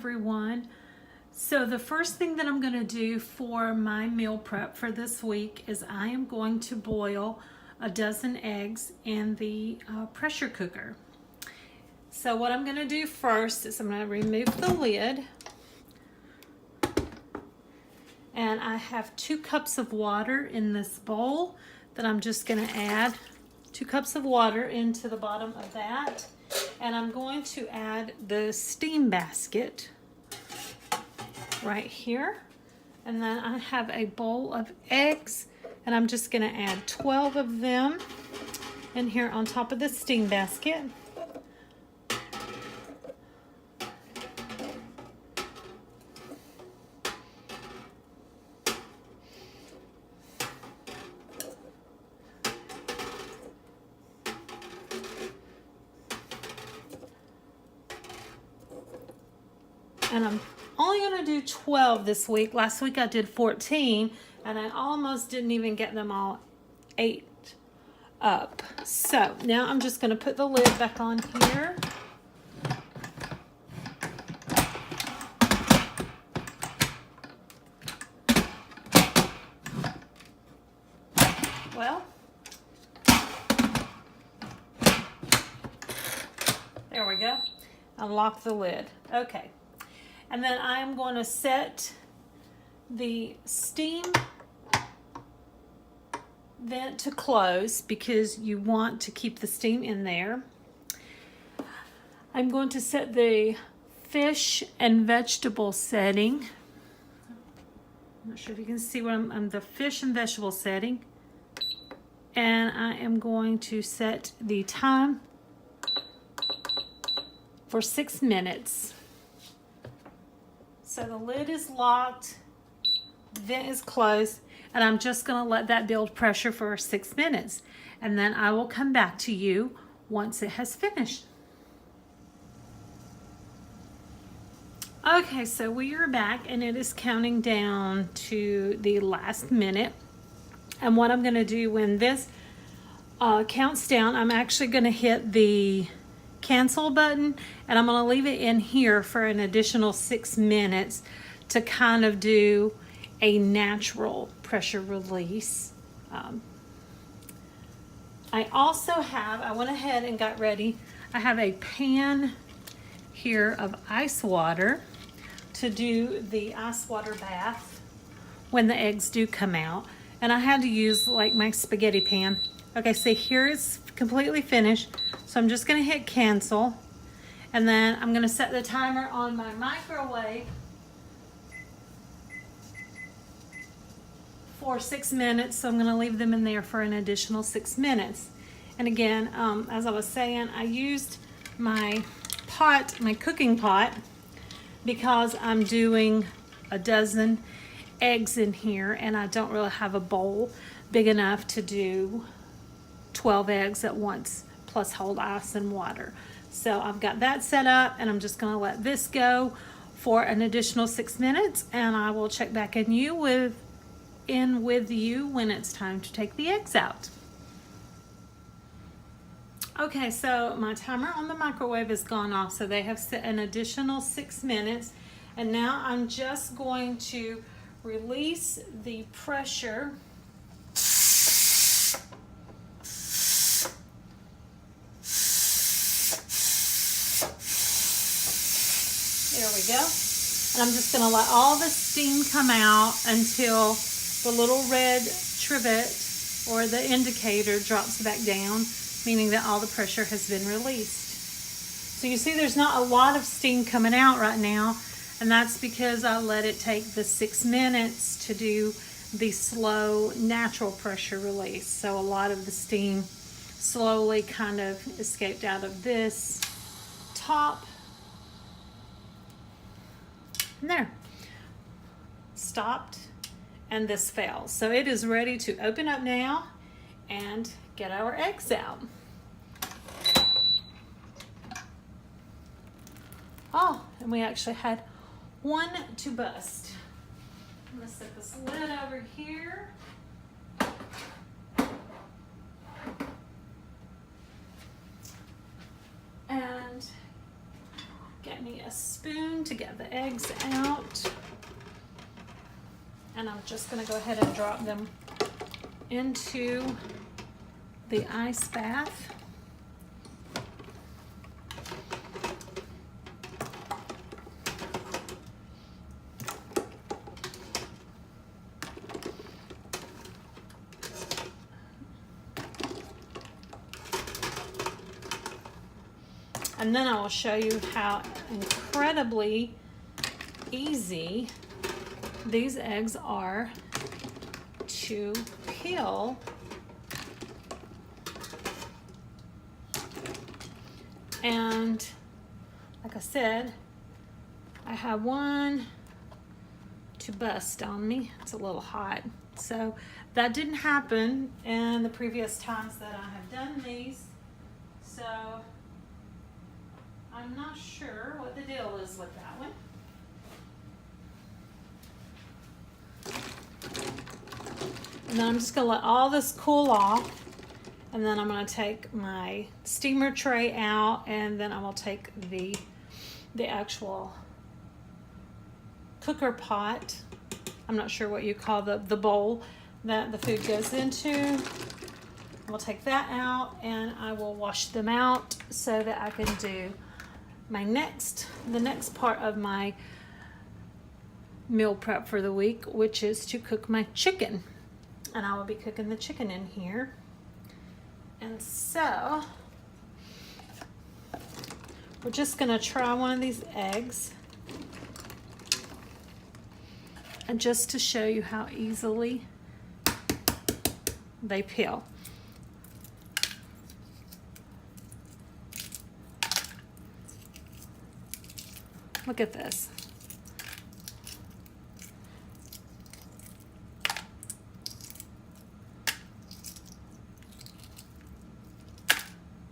everyone. So the first thing that I'm going to do for my meal prep for this week is I am going to boil a dozen eggs in the pressure cooker. So what I'm going to do first is I'm going to remove the lid, and I have 2 cups of water in this bowl that I'm just going to add 2 cups of water into the bottom of that, and I'm going to add the steam basket right here, and then I have a bowl of eggs, and I'm just going to add 12 of them in here on top of the steam basket. And I'm only going to do 12 this week. Last week I did 14, and I almost didn't even get them all 8 up. So now I'm just going to put the lid back on here. Well, there we go. Unlock the lid. Okay. And then I am going to set the steam vent to close because you want to keep the steam in there. I'm going to set the fish and vegetable setting. I'm not sure if you can see what I'm the fish and vegetable setting. And I am going to set the time for 6 minutes. So the lid is locked, vent is closed, and I'm just going to let that build pressure for 6 minutes. And then I will come back to you once it has finished. Okay, so we are back, and it is counting down to the last minute. And what I'm going to do when this counts down, I'm actually going to hit the cancel button, and I'm going to leave it in here for an additional 6 minutes to kind of do a natural pressure release. I also have, I went ahead and got ready, I have a pan here of ice water to do the ice water bath when the eggs do come out, and I had to use like my spaghetti pan. Okay, so here it's completely finished. So I'm just going to hit cancel, and then I'm going to set the timer on my microwave for 6 minutes. So I'm going to leave them in there for an additional 6 minutes. And again, as I was saying, I used my pot, my cooking pot, because I'm doing a dozen eggs in here, and I don't really have a bowl big enough to do 12 eggs at once, plus hold ice and water. So I've got that set up, and I'm just going to let this go for an additional 6 minutes, and I will check back in with you when it's time to take the eggs out. Okay, so my timer on the microwave has gone off, so they have set an additional 6 minutes, and now I'm just going to release the pressure. There we go. And I'm just going to let all the steam come out until the little red trivet or the indicator drops back down, meaning that all the pressure has been released. So you see there's not a lot of steam coming out right now, and that's because I let it take the 6 minutes to do the slow natural pressure release. So a lot of the steam slowly kind of escaped out of this top. And there, stopped, and this fell. So it is ready to open up now and get our eggs out. Oh, and we actually had one to bust. I'm gonna set this lid over here. And get get me a spoon to get the eggs out. And I'm just going to go ahead and drop them into the ice bath. And then I will show you how incredibly easy these eggs are to peel. And like I said, I have one to bust on me. It's a little hot. So that didn't happen in the previous times that I have done these. So I'm not sure what the deal is with that one. And then I'm just gonna let all this cool off, and then I'm gonna take my steamer tray out, and then I will take the actual cooker pot. I'm not sure what you call the bowl that the food goes into. We'll take that out, and I will wash them out so that I can do the next part of my meal prep for the week, which is to cook my chicken. And I will be cooking the chicken in here. And so we're just gonna try one of these eggs, and just to show you how easily they peel. Look at this.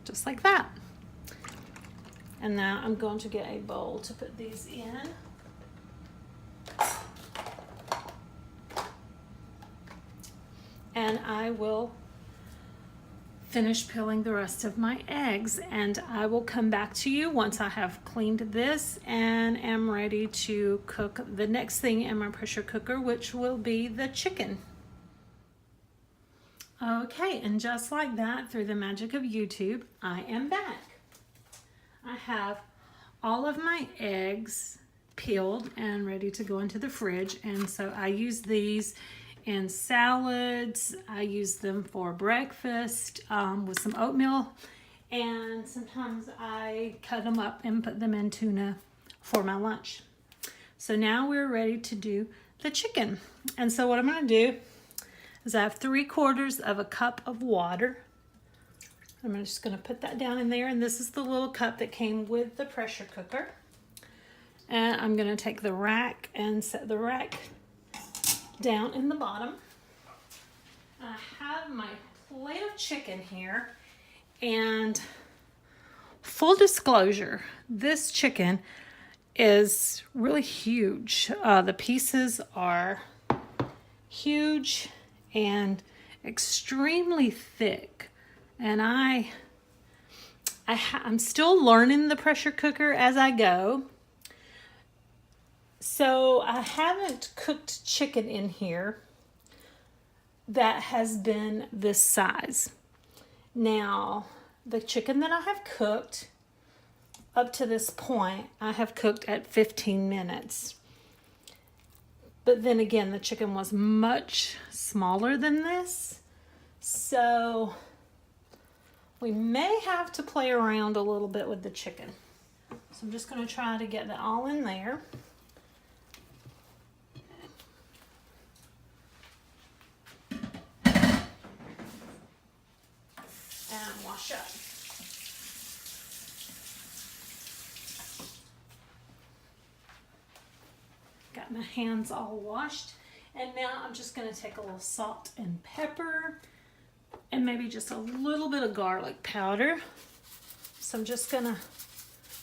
Just like that. And now I'm going to get a bowl to put these in. And I will finish peeling the rest of my eggs, and I will come back to you once I have cleaned this and am ready to cook the next thing in my pressure cooker, which will be the chicken. Okay, and just like that, through the magic of YouTube, I am back. I have all of my eggs peeled and ready to go into the fridge, and so I use these in salads. I use them for breakfast with some oatmeal, and sometimes I cut them up and put them in tuna for my lunch. So now we're ready to do the chicken. And so what I'm going to do is I have 3/4 of a cup of water. I'm just going to put that down in there, and this is the little cup that came with the pressure cooker. And I'm going to take the rack and set the rack down in the bottom. I have my plate of chicken here, and full disclosure, this chicken is really huge. The pieces are huge and extremely thick, and I'm still learning the pressure cooker as I go. So I haven't cooked chicken in here that has been this size. Now, the chicken that I have cooked up to this point, I have cooked at 15 minutes. But then again, the chicken was much smaller than this. So we may have to play around a little bit with the chicken. So I'm just going to try to get that all in there. And wash up. Got my hands all washed, and now I'm just going to take a little salt and pepper and maybe just a little bit of garlic powder. So I'm just going to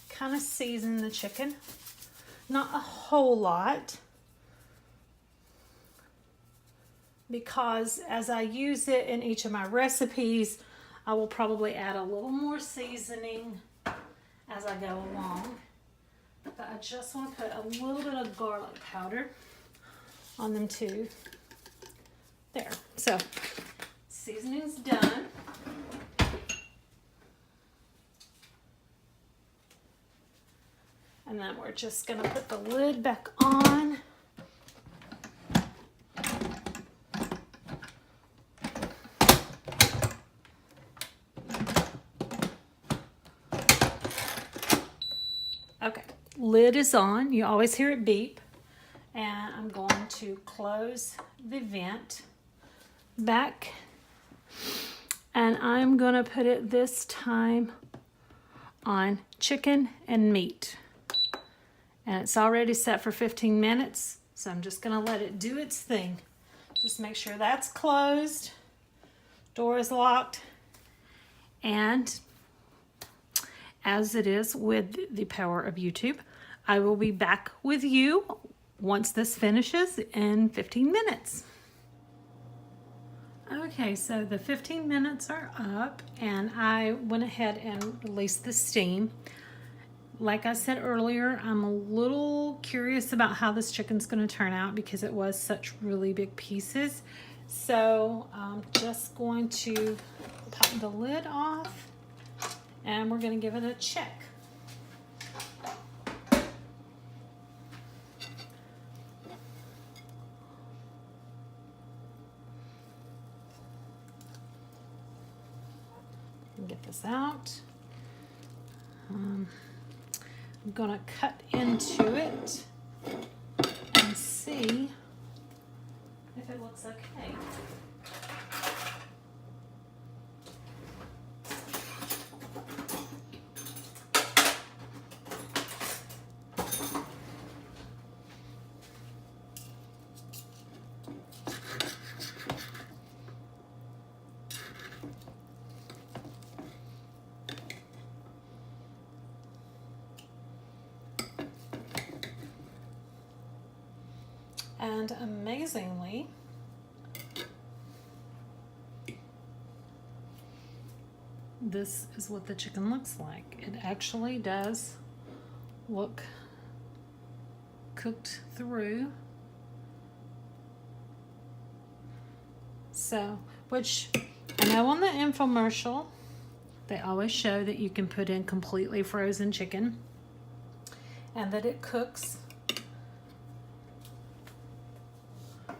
kind of season the chicken, not a whole lot, because as I use it in each of my recipes, I will probably add a little more seasoning as I go along. But I just want to put a little bit of garlic powder on them too. There. So seasoning's done. And then we're just going to put the lid back on. Okay, lid is on. You always hear it beep. And I'm going to close the vent back. And I'm going to put it this time on chicken and meat. And it's already set for 15 minutes, so I'm just going to let it do its thing. Just make sure that's closed, door is locked, and as it is with the power of YouTube, I will be back with you once this finishes in 15 minutes. Okay, so the 15 minutes are up, and I went ahead and released the steam. Like I said earlier, I'm a little curious about how this chicken's going to turn out because it was such really big pieces. So I'm just going to pop the lid off and we're going to give it a check. Get this out. I'm going to cut into it and see if it looks okay. And amazingly, this is what the chicken looks like. It actually does look cooked through. So, which I know on the infomercial, they always show that you can put in completely frozen chicken and that it cooks.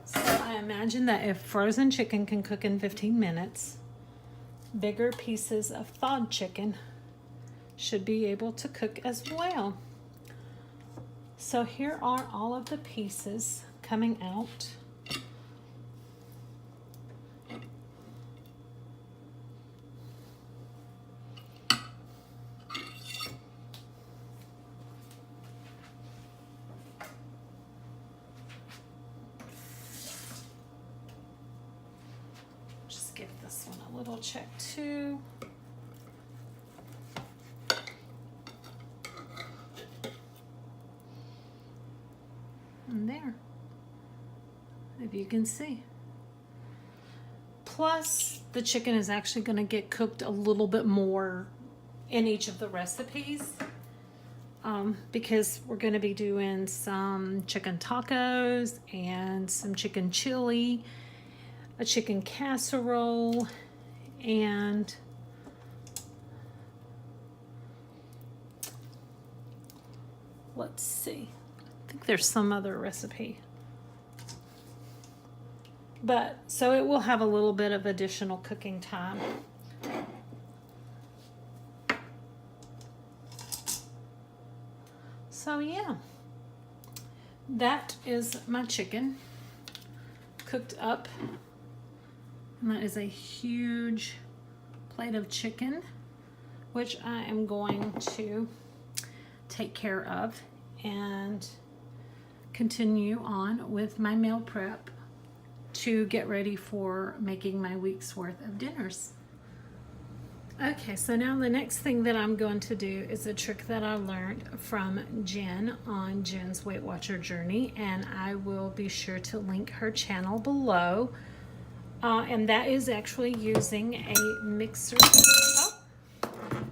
So I imagine that if frozen chicken can cook in 15 minutes, bigger pieces of thawed chicken should be able to cook as well. So here are all of the pieces coming out. Give this one a little check too. And there, if you can see. Plus, the chicken is actually going to get cooked a little bit more in each of the recipes because we're going to be doing some chicken tacos and some chicken chili, a chicken casserole, and let's see, I think there's some other recipe. But so it will have a little bit of additional cooking time. So yeah, that is my chicken cooked up. And that is a huge plate of chicken, which I am going to take care of and continue on with my meal prep to get ready for making my week's worth of dinners. Okay, so now the next thing that I'm going to do is a trick that I learned from Jen on Jen's Weight Watcher journey, and I will be sure to link her channel below. And that is actually using a mixer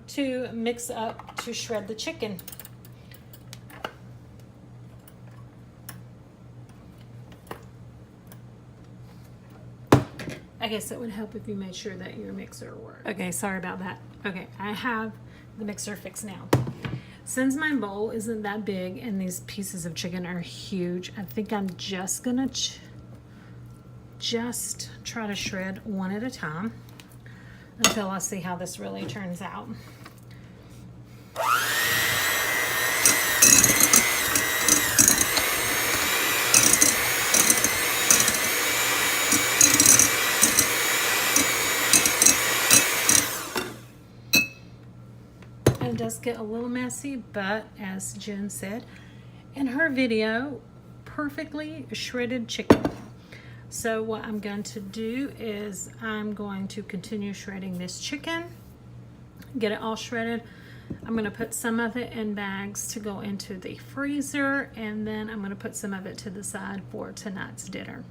to mix up, to shred the chicken. I guess it would help if you made sure that your mixer worked. Okay, sorry about that. Okay, I have the mixer fixed now. Since my bowl isn't that big and these pieces of chicken are huge, I think I'm just gonna just try to shred one at a time until I see how this really turns out. It does get a little messy, but as Jen said in her video, perfectly shredded chicken. So what I'm going to do is I'm going to continue shredding this chicken, get it all shredded. I'm going to put some of it in bags to go into the freezer, and then I'm going to put some of it to the side for tonight's dinner.